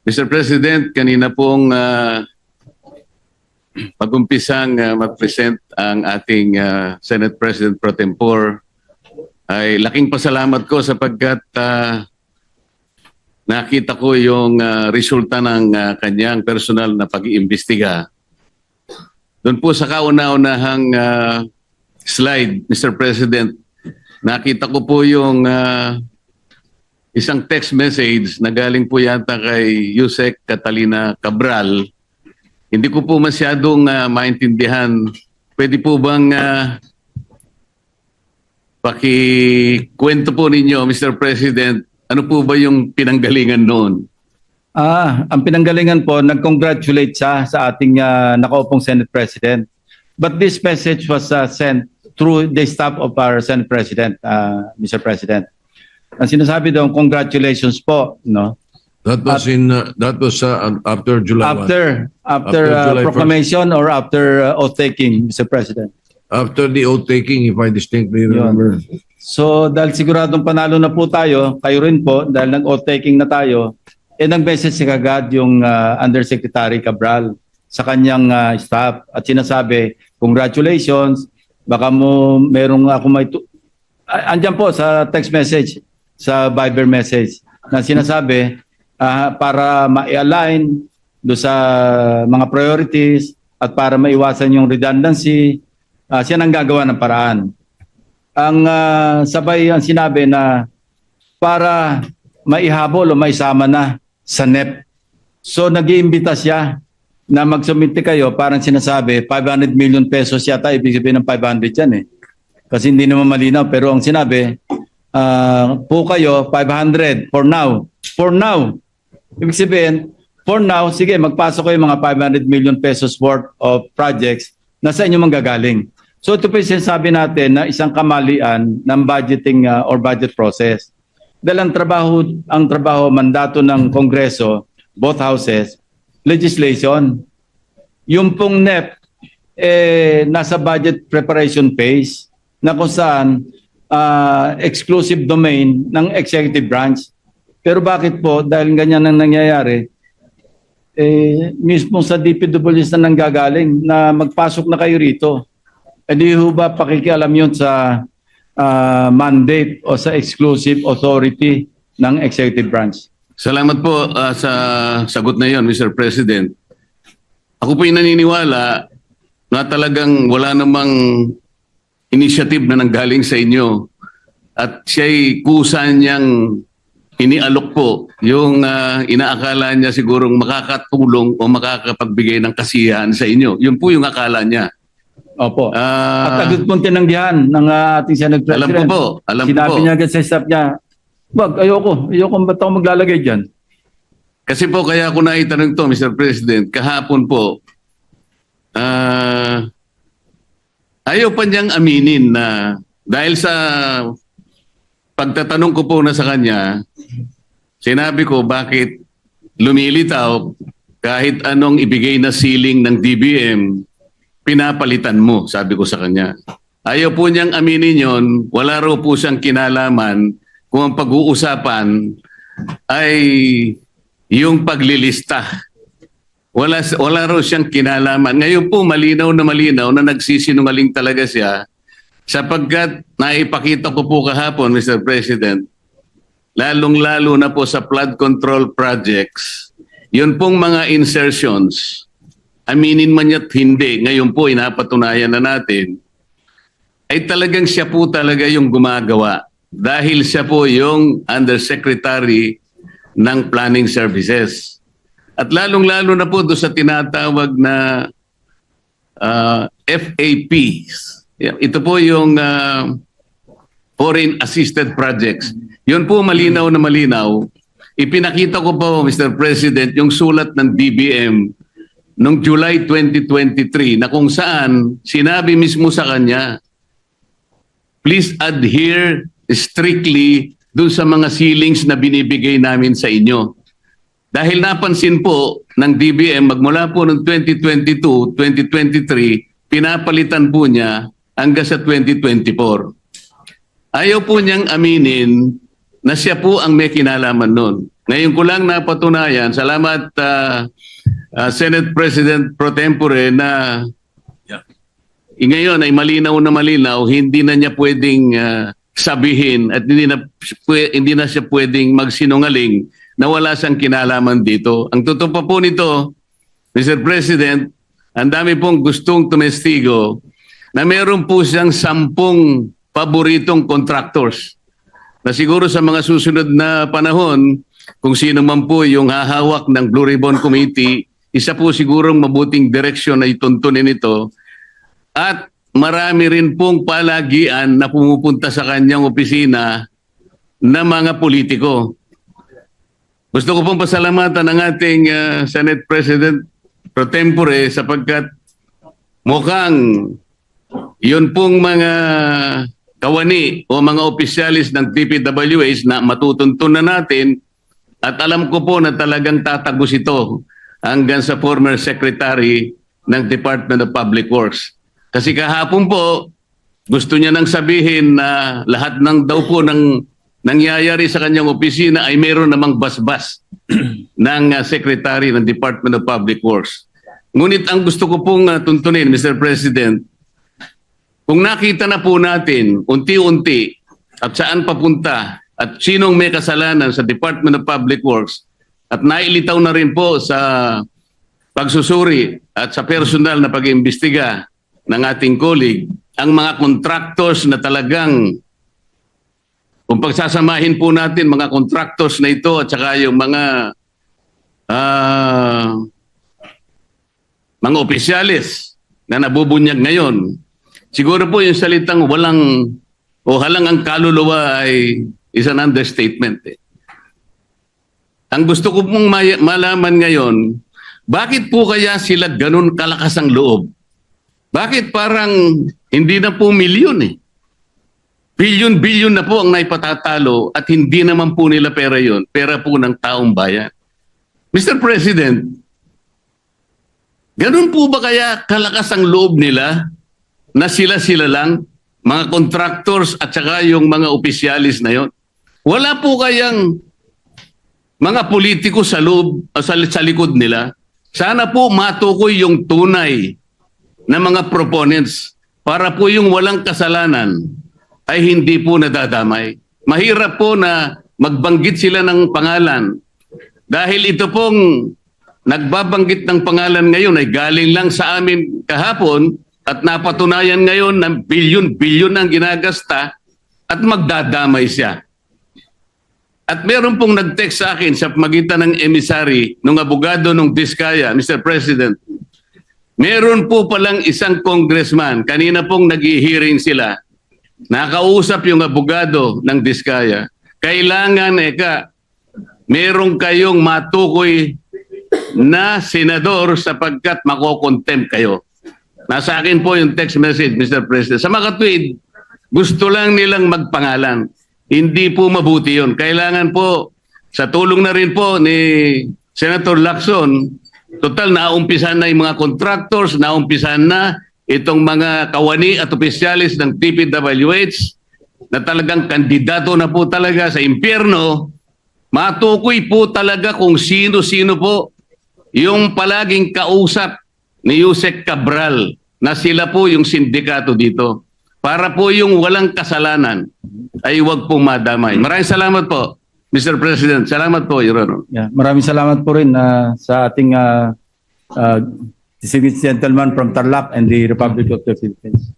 Mr. President, kanina pong mag-umpisang mag-present ang ating Senate President Pro Tempore, ay laking pasalamat ko sapagkat nakita ko yung resulta ng kanyang personal na pag-iimbestiga. Doon po sa kauna-unahang slide, Mr. President, nakita ko po yung isang text message na galing po yata kay Yusek Catalina Cabral. Hindi ko po masyadong maintindihan. Pwede po bang pakikwento po ninyo, Mr. President, ano po ba yung pinanggalingan noon? Ang pinanggalingan po, nag-congratulate siya sa ating nakaupong Senate President. But this message was sent through the staff of our Senate President, Mr. President. Ang sinasabi daw, congratulations po, no? That was after July 1. After July proclamation 1st. Or after oath taking, Mr. President. After the oath taking, if I distinctly remember. So dahil siguradong panalo na po tayo, kayo rin po, dahil nag-oath taking na tayo, nag-message si kagad yung Undersecretary Cabral sa kanyang staff at sinasabi, congratulations, baka mo merong ako may... Andyan po sa text message, sa Viber message, na sinasabi, para ma-align do sa mga priorities at para maiwasan yung redundancy, siya nang gagawa ng paraan. Ang sabay ang sinabi na para maihabol o maisama na sa NEP. So nag-iimbita siya na mag-submit kayo, parang sinasabi 500 million pesos yata, ibig sabihin ng 500 yan eh. Kasi hindi naman malinaw, pero ang sinabi, po kayo 500 for now. For now. Ibig sabihin, for now, sige, magpasok kayo mga 500 million pesos worth of projects na sa inyo manggagaling. So ito po yung sinasabi natin na isang kamalian ng budgeting or budget process. Dahil ang trabaho, mandato ng Kongreso, both houses, legislation. Yung pong NEP, nasa budget preparation phase na kung saan exclusive domain ng executive branch. Pero bakit po, dahil ganyan ang nangyayari, mismo sa DPWs na nanggagaling na magpasok na kayo rito. Hindi ho ba pakikialam yun sa mandate o sa exclusive authority ng executive branch? Salamat po sa sagot na yon, Mr. President. Ako po yung naniniwala na talagang wala namang initiative na nanggaling sa inyo at siya'y kusa niyang inialok po yung inaakala niya sigurong makakatulong o makakapagbigay ng kasiyahan sa inyo. Yun po yung akala niya. Opo. At agad pong tinanggihan ng ating Senate President. Alam ko po. Sinabi niya agad sa staff niya, wag, ayoko ba't ako maglalagay dyan? Kasi po kaya ako naitanong to, Mr. President, kahapon po, ayaw pa niyang aminin na dahil sa pagtatanong ko po na sa kanya, sinabi ko bakit lumilitaw kahit anong ibigay na ceiling ng DBM, pinapalitan mo, sabi ko sa kanya. Ayaw po niyang aminin yon, wala raw po siyang kinalaman kung ang pag-uusapan ay yung paglilista. Wala raw siyang kinalaman. Ngayon po malinaw na nagsisinungaling talaga siya sapagkat naipakita ko po kahapon, Mr. President, lalong-lalo na po sa flood control projects, yun pong mga insertions, aminin man niya't hindi, ngayon po inapatunayan na natin, ay talagang siya po talaga yung gumagawa dahil siya po yung Undersecretary ng Planning Services. At lalong-lalo na po doon sa tinatawag na FAPs. Ito po yung Foreign Assisted Projects. Yun po malinaw na malinaw. Ipinakita ko po, Mr. President, yung sulat ng DBM noong July 2023 na kung saan sinabi mismo sa kanya, please adhere strictly dun sa mga ceilings na binibigay namin sa inyo. Dahil napansin po ng DBM magmula po noong 2022, 2023, pinapalitan po niya hanggang sa 2024. Ayaw po niyang aminin na siya po ang may kinalaman noon. Ngayon ko lang napatunayan, salamat Senate President Pro Tempore na ngayon ay malinaw na malinaw, hindi na niya pwedeng sabihin at hindi na siya pwedeng magsinungaling na wala siyang kinalaman dito. Ang totoo pa po nito, Mr. President, ang dami pong gustong tumestigo na meron po siyang 10 paboritong contractors na siguro sa mga susunod na panahon, kung sino man po yung hahawak ng Blue Ribbon Committee, isa po sigurong mabuting direksyon na ituntunin ito. At marami rin pong palagian na pumupunta sa kanyang opisina na mga politiko. Gusto ko pong pasalamatan ang ating Senate President Pro Tempore sapagkat mukhang yun pong mga kawani o mga opisyalis ng DPWH na matutuntun na natin at alam ko po na talagang tatagos ito hanggang sa former Secretary ng Department of Public Works. Kasi kahapon po, gusto niya nang sabihin na lahat ng daw po ng nangyayari sa kanyang opisina ay meron namang basbas ng Secretary ng Department of Public Works. Ngunit ang gusto ko pong tuntunin, Mr. President, kung nakita na po natin unti-unti at saan papunta at sinong may kasalanan sa Department of Public Works at nailitaw na rin po sa pagsusuri at sa personal na pag-iimbestiga ng ating colleague, ang mga contractors na talagang, kung pagsasamahin po natin mga contractors na ito at saka yung mga opisyalis na nabubunyag ngayon, siguro po yung salitang walang o halang ang kaluluwa ay is an understatement. Ang gusto ko pong malaman ngayon, bakit po kaya sila ganun kalakas ang loob? Bakit parang hindi na po milyon eh? Bilyon-bilyon na po ang naipatatalo at hindi naman po nila pera yon, pera po ng taong bayan. Mr. President, ganun po ba kaya kalakas ang loob nila na sila-sila lang, mga contractors at saka yung mga opisyalis na yon? Wala po kayang mga politiko sa loob, sa likod nila? Sana po matukoy yung tunay na mga proponents para po yung walang kasalanan ay hindi po nadadamay. Mahirap po na magbanggit sila ng pangalan dahil ito pong nagbabanggit ng pangalan ngayon ay galing lang sa amin kahapon at napatunayan ngayon na bilyon-bilyon ang ginagasta at magdadamay siya. At meron pong nag-text sa akin sa magitan ng emissary ng abogado ng Diskaya, Mr. President, meron po palang isang congressman, kanina pong nag-hearing sila, nakausap yung abogado ng Diskaya, kailangan meron kayong matukoy na senador sapagkat makokontempt kayo. Nasa akin po yung text message, Mr. President. Sa mga tweet, gusto lang nilang magpangalan. Hindi po mabuti yun. Kailangan po, sa tulong na rin po ni Senator Lacson, total naumpisan na yung mga contractors, naumpisan na itong mga kawani at opisyalis ng DPWH na talagang kandidato na po talaga sa impyerno. Matukoy po talaga kung sino-sino po yung palaging kausap ni Yusek Cabral na sila po yung sindikato dito. Para po yung walang kasalanan ay huwag pong madamay. Maraming salamat po, Mr. President. Salamat po, Your Honor. Yeah, maraming salamat po rin sa ating distinguished gentleman from Tarlac and the Republic of the Philippines.